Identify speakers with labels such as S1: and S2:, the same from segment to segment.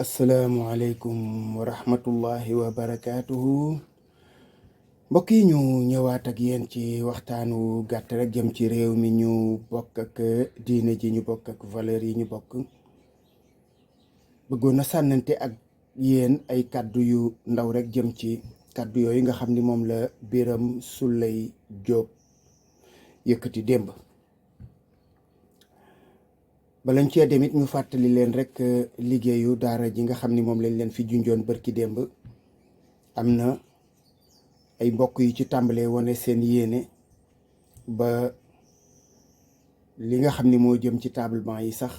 S1: asalaamualeykum wa rahmatullahi wa barakaatuhu. Mbokk yi ñu ñëwaat ak yéen ci waxtaanu gàtt rek jëm ci réew mi ñu bokk ak diine ji ñu bokk ak valeur yi ñu bokk. bëggoon na sànnante ak yéen ay kàddu yu ndaw rek jëm ci kàddu yooyu nga xam ni moom la Birame Souleye Diop yëkkati démb. balañ cee dem it ñu fàttali leen rek liggéeyu daara ji nga xam ni moom lañ leen fi junjoon bërki démb. am na ay mbokk yu ci tàmbalee wane seen yéene ba li nga xam ni moo jëm ci tablement yi sax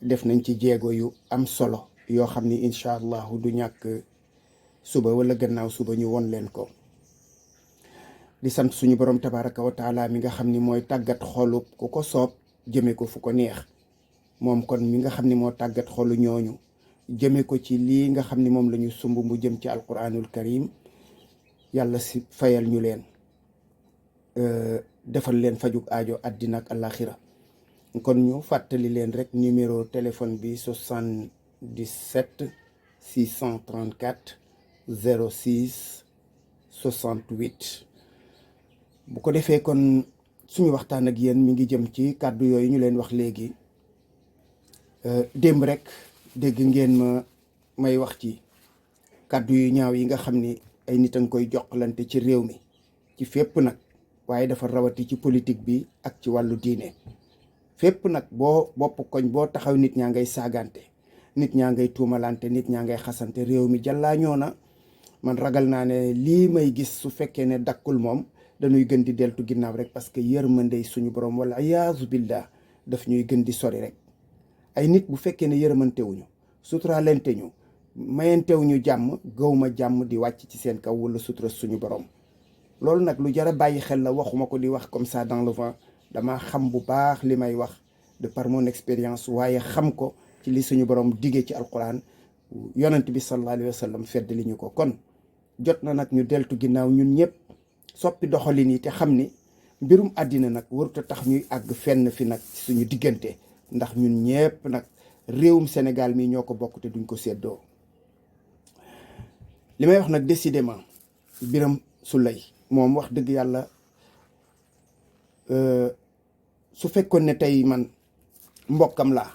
S1: def nañ ci jéego yu am solo yoo xam ni incha allahu du ñàkk suba wala gannaaw suba ñu won leen ko. di sant suñu borom tabaraka wa taala mi nga xam ni mooy tàggat xolub ku ko soob jëme ko fu ko neex. moom kon mi nga xam ni moo tàggat xolu ñooñu jëme ko ci lii nga xam ni moom la ñu sumb mu jëm ci alquranul karim, yàlla si fayal ñu leen defal leen fajug aajo àddina ak àllaaxira. kon ñu fàttali leen rek numéro téléphone bi 77 634 06 68. bu ko defee kon suñu waxtaan ak yéen mi ngi jëm ci kàddu yooyu ñu leen wax léegi. démb rek dégg ngeen may wax ci kàddu yu ñaaw yi nga xam ni ay nit a ngi koy joxlante ci réew mi ci fépp nag, waaye dafa rawati ci politique bi ak ci wàllu diine. fépp nag boo bopp koñ boo taxaw nit ñaa ngay saagante, nit ñaa ngay tuumalante, nit ñaa ngay xasante. réew mi jàllaañoo na. man ragal naa ne lii may gis su fekkee ne dakkul moom dañuy gën di deltu ginnaaw rek, parce que yërmande suñu borom wala iyaazu billah daf ñuy gën di sori rek. ay nit bu fekkee ne yërëmantewuñu suturaalente ñu mayentewuñu jàmm, gawma jàmm di wàcc ci seen kaw wala sutura suñu borom. loolu nag lu jar a bàyyi xel la. waxuma ko di wax comme ça dans le vent. dama xam bu baax li may wax de par mon expérience, waaye xam ko ci li suñu borom digee ci alquran, yonent bi sallallahu alayhi wa sallam fedd li ñu ko. kon jot na nag ñu deltu ginnaaw ñun ñëpp soppi doxalin yi te xam ni mbirum àddina nag warut a tax ñuy àgg fenn fi nag suñu diggante. ndax ñun ñëpp nag réewum Sénégal mi ñoo ko bokk te duñ ko séddoo. li may wax nag décidément Birame Souleye moom wax dëgg yàlla su fekkoon ne tey man mbokkam laa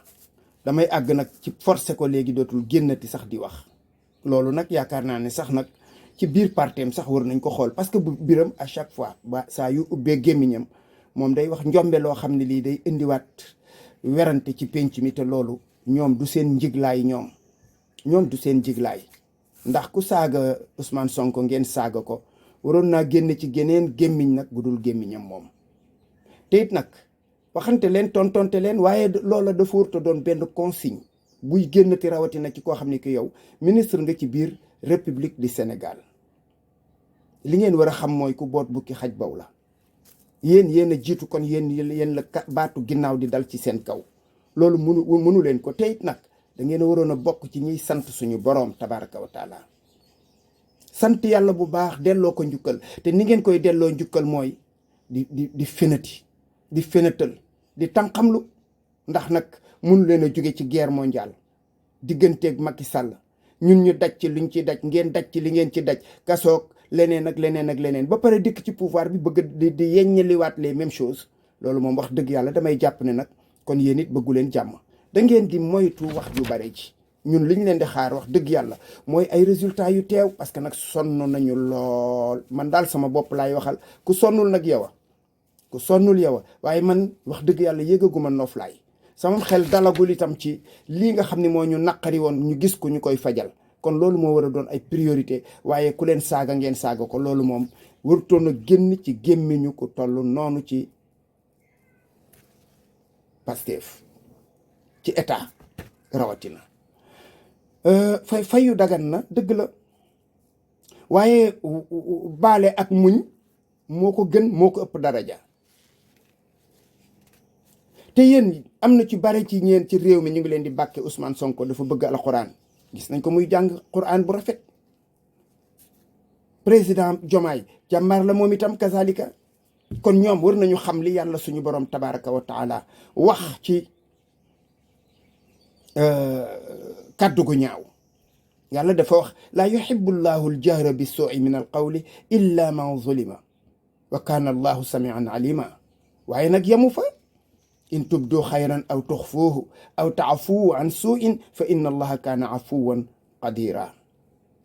S1: damay àgg nag ci forcé ko léegi dootul génnati sax di wax. loolu nag yaakaar naa ne sax nag ci biir parteem sax war nañ ko xool, parce que bu Birame à chaque fois ba saa yu ubbee gémmiñam moom day wax njombe loo xam ne lii day indiwaat werante ci penc mi. te loolu ñoom du seen njiglaay, ñoom du seen njiglaay. ndax ku saaga Ousmane Sonko ngeen saaga ko waroon naa génn ci geneen gémmiñ nag bu dul gémmiñam moom. te it nag waxante leen tontonte leen, waaye loola dafa warta doon benn consigne buy génnati rawatina ci koo xam ne que yow ministre nga ci biir république du Sénégal. li ngeen war a xam mooy ku boot bukki xaj baw la. yéen a jiitu, kon yéen la baatu ginnaaw di dal ci seen kaw. loolu mënu leen ko. te it nag da ngeen a waroon a bokk ci ñiy sant suñu boroom tabaraka wa taala. sant yàlla bu baax, delloo ko njukkal. te ni ngeen koy delloo njukkal mooy di fenati, di fenatal, di tànqamlu. ndax nag mënu leen a jóge ci guerre mondiale digganteeg Macky Sall, ñun ñu daj ci luñ ci daj, ngeen daj ci li ngeen ci daj, kasoog leneen ak leneen ak leneen, ba pare dikk ci pouvoir bi bëgg di yeññaliwaat les mêmes choses. loolu moom wax dëgg yàlla damay jàpp ne nag kon yéen it bëggu leen jàmm. da ngeen di moytu wax ju bare ji. ñun liñ leen di xaar wax dëgg yàlla mooy ay résultats yu teew, parce que nag sonn nañu lool. man daal sama bopp laay waxal. ku sonnul nag yow ku sonnul yow waaye man wax dëgg yàlla yëgaguma noflaay. sama xel dalagul itam ci lii nga xam ne moo ñu naqari woon ñu gis ko ñu koy fajal. kon loolu moo war a doon ay priorité, waaye ku leen saaga ngeen saaga ko. loolu moom warutoon a génn ci gémmiñu ku toll noonu ci Pastef, ci état rawatina. fayu dagan na dëgg la, waaye baale ak muñ moo ko gën, moo ko ëpp daraja. te yéen am na ci bare ci ñeen ci réew mi ñu ngi leen di bàkke Ousmane Sonko dafa bëgg alxuraan. gis nañ ko muy jàng Qur'an bu rafet. président Diomaye jàmbaar la moom itam kazalika. kon ñoom war nañu xam li yàlla suñu borom tabaraka wa taala wax ci kàddu gu ñaaw. yàlla dafa wax laa yuhibbu llahu aljahra bi suui min alqawli illa man zulima wa kaana allahu samian alima. waaye nag yamu fa, in tubdu xayran aw tuxfuuhu aw taafuu an suuin fa inna allaha kaana afuwan qadira.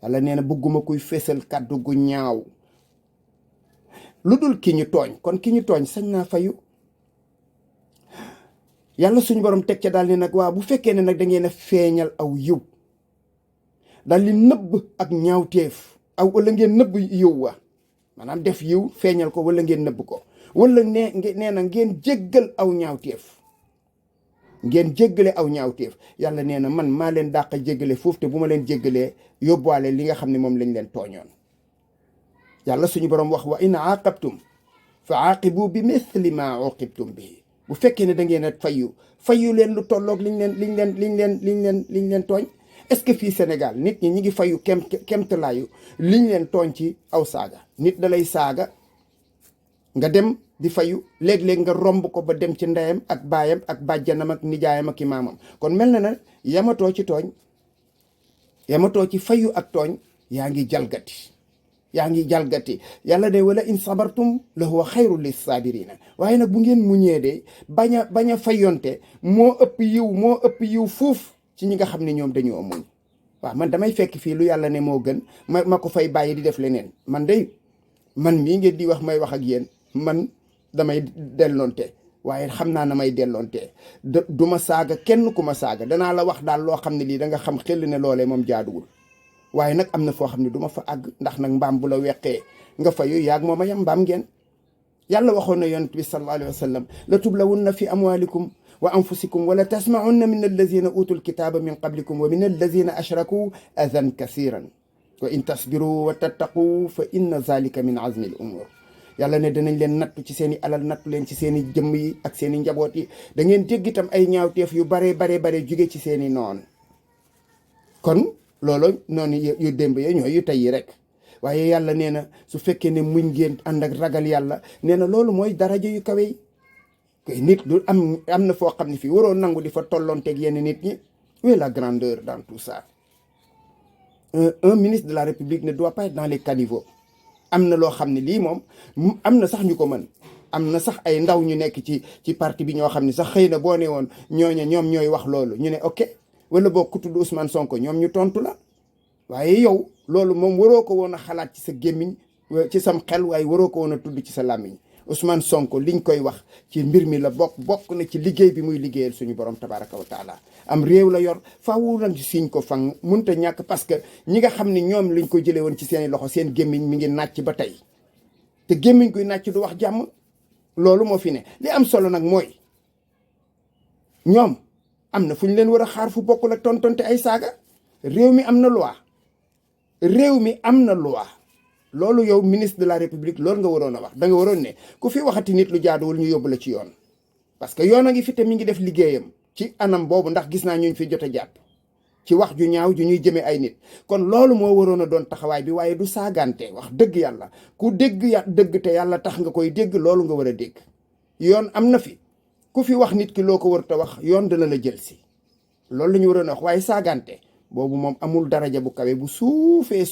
S1: yàlla nee na bëgguma kuy fesal kàddu gu ñaaw lu dul ki ñu tooñ. kon ki ñu tooñ sañ naa fayu. yàlla suñu borom teg ca daal ne nag waa bu fekkee ne nag da ngeen a feeñal aw yiw daal di nëbb ak ñaawteef aw wala ngeen nëbb yiw wa, maanaam def yiw feeñal ko wala ngeen nëbb ko, wala nee na ngeen jéggal aw ñaawteef, ngeen jéggale aw ñaawteef. yàlla nee na man maa leen dàq jéggale foofu, te bu ma leen jéggalee yóbbuwaale li nga xam ne moom lañ leen tooñoon. yàlla suñu borom wax wa in aaqabtum fa aaqibu bi mithli ma uqibtum bihi. bu fekkee ne da ngeen a fayu leen lu tolloog liñ leen tooñ. est-ce que fii Sénégal nit ñi ngi fayu kemtalaayu liñ leen tooñ ci aw saaga? nit da lay saaga nga dem di fayu, léeg-léeg nga romb ko ba dem ci ndeyam ak baayam ak bàjjanam ak nijaayam ak imaamam. kon mel na na yamatoo ci tooñ, yamatoo ci fayu ak tooñ, yaa ngi jalgati. yàlla de wala in sabartum la huwa xayru lis saabirina. waaye nag bu ngeen muñee de bañ a fayonte moo ëpp yiw fuuf ci ñi nga xam ne ñoom dañoo muñ. waaw man damay fekk fii lu yàlla ne moo gën ma ko fay bàyyi di def leneen. man mii ngeen di wax may wax ak yéen, man damay delloonte, waaye xam naa na may delloonte. du ma saaga kenn ku ma saaga, danaa la wax daal loo xam ne lii da nga xam xel ne loolee moom jaaduwul. waaye nag am na foo xam ne du ma fa àgg, ndax nag mbaam bu la weqee nga fayu yaag moom a yam mbaam ngeen. yàlla waxoon na yonent bi sallallahu alayhi wa sallam la tublawunna fi amwalikum wa anfusikum wala tasmaunna min allazina utul kitaba min qablikum wa min allazina ashraku adan kasiran wa in tasbiru wa tattaqu fa inna zalika min azmi al umur. yàlla ne danañ leen nattu ci seen i alal, nattu leen ci seen i jëmm yi ak seen i njaboot yi, da ngeen dégg itam ay ñaawteef yu bare jóge ci seen i noon. kon loolu noonu yu démb ya ñooy yu tey yi rek. waaye yàlla nee na su fekkee ne muñ ngeen ànd ak ragal yàlla, nee na loolu mooy daraja yu kawe yi. koy nit du am na foo xam ne fii waroo nangu di fa tolloonteeg yenn nit ñi. où est la grandeur dans tout ça? Un ministre de la République ne doit pas être dans les caniveaux. am na loo xam ne lii moom am na sax ñu ko mën, am na sax ay ndaw ñu nekk ci parti bi ñoo xam ne sax xëy na boo ne woon ñoom ñooy wax loolu ñu ne ok, wala boo ku tudd Ousmane Sonko ñoom ñu tontu la. waaye yow loolu moom waroo ko woon a xalaat ci sa gémmiñ, ci sam xel, waaye waroo ko woon a tudd ci sa làmmiñ. Ousmane Sonko liñ koy wax ci mbir mi la bokk na ci liggéey bi muy liggéeyal suñu borom tabaraka wa taala. am réew la yor, faaw nag siñ ko fang munta ñàkk, parce que ñi nga xam ne ñoom lañ ko jëlee woon ci seeni loxo, seen gémmiñ mi ngi nàcc ba tey, te gémmiñ guy nàcc du wax jàmm. loolu moo fi ne. li am solo nag mooy ñoom am na fu ñu leen war a xaar fu bokkul ak tontonte ay saaga. réew mi am na loi. loolu yow ministre de la république loolu nga waroon a wax. da nga waroon ne ku fi waxati nit lu jaaduwul ñu yóbbu la ci yoon, parce que yoon a ngi fi te mi ngi def liggéeyam ci anam boobu, ndax gis naa ñu fi jot a jàpp ci wax ju ñaaw ju ñuy jëmee ay nit. kon loolu moo waroon a doon taxawaay bi, waaye du saagante. wax dëgg yàlla ku dégg dëgg te yàlla tax nga koy dégg, loolu nga war a dégg. yoon am na fi, ku fi wax nit ki loo ko war a wax, yoon dana la jël si. loolu la ñu waroon a wax, waaye saagante boobu moom amul daraja bu kawe, bu suufee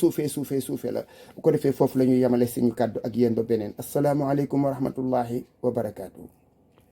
S1: la. bu ko defee foofu la ñuy yemale suñu kàddu ak yéen ba beneen. asalaamualeykum wa rahmatullahi wa barakaatu.